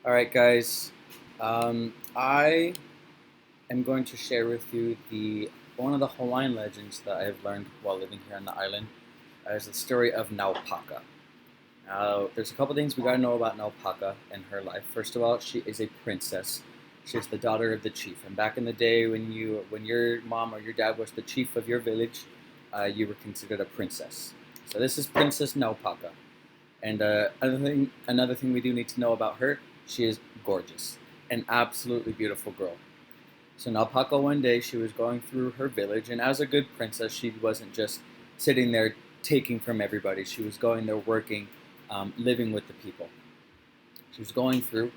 All right, guys. I am going to share with you the one of the Hawaiian legends that I have learned while living here on the island. Is the story of Naupaka. Now, there's a couple things we gotta know about Naupaka and her life. First of all, she is a princess. She's the daughter of the chief. And back in the day, when your mom or your dad was the chief of your village, you were considered a princess. So this is Princess Naupaka. And another thing we do need to know about her, she is gorgeous, an absolutely beautiful girl. So Naupaka one day she was going through her village, and as a good princess, she wasn't just sitting there taking from everybody. She was going there working, living with the people. She was going through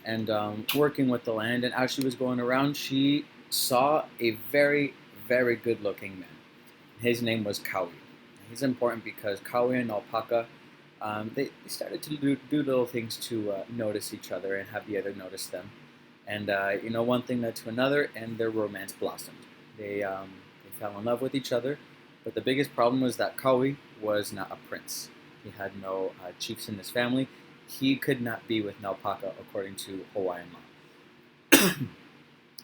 and working with the land, and as she was going around, she saw a very, very good-looking man. His name was Kaui. He's important because Kaui and Naupaka they started to do little things to notice each other and have the other notice them. And one thing led to another, and their romance blossomed. They fell in love with each other, but the biggest problem was that Kaui was not a prince. He had no chiefs in his family. He could not be with Naupaka according to Hawaiian law.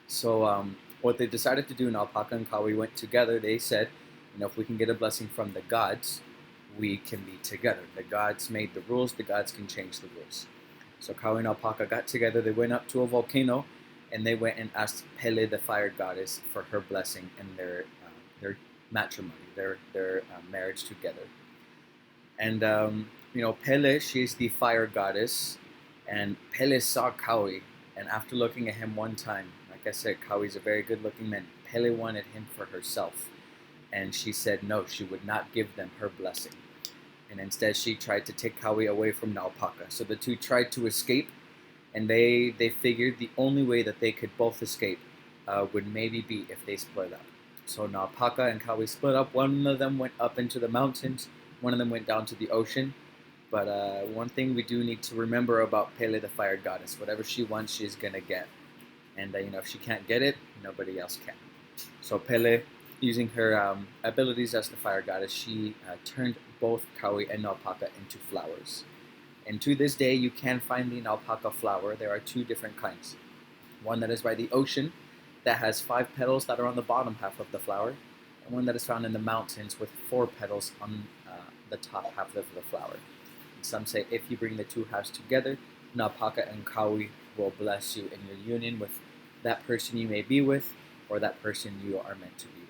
So what they decided to do, Naupaka and Kaui went together. They said, if we can get a blessing from the gods, we can be together. The gods made the rules, the gods can change the rules. So Kaui and Naupaka got together, they went up to a volcano, and they went and asked Pele, the fire goddess, for her blessing and their matrimony, their marriage together. And Pele, she's the fire goddess, and Pele saw Kaui, and after looking at him one time, like I said, Kaui's a very good-looking man. Pele wanted him for herself, and she said no, she would not give them her blessing. And instead she tried to take Kaui away from Naupaka. So the two tried to escape, and they figured the only way that they could both escape would maybe be if they split up. So Naupaka and Kaui split up. One of them went up into the mountains, one of them went down to the ocean. But one thing we do need to remember about Pele, the fire goddess, whatever she wants, she's going to get. And if she can't get it, nobody else can. So Pele, using her abilities as the fire goddess, she turned both Kaui and Naupaka into flowers. And to this day, you can find the Naupaka flower. There are two different kinds. One that is by the ocean, that has 5 petals that are on the bottom half of the flower, and one that is found in the mountains with 4 petals on the top half of the flower. And some say if you bring the two halves together, Naupaka and Kaui will bless you in your union with that person you may be with, or that person you are meant to be